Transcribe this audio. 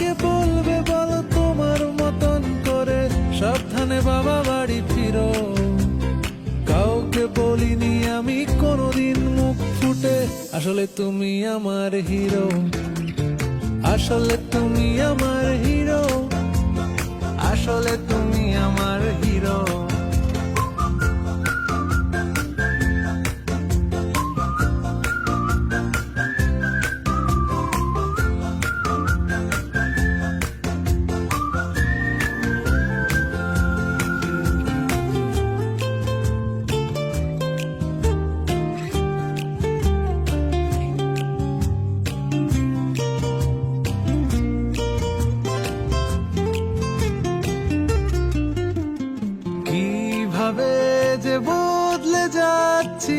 কাকে বলবে বলো তোমার মতন করে, সাবধানে বাবা বাড়ি ফিরো। কাউকে বলিনি আমি কোনোদিন মুখ ফুটে, আসলে তুমি আমার হিরো, আসলে তুমি আমার হিরো, আসলে তুমি আমার হিরো। কিভাবে যে বদলে যাচ্ছি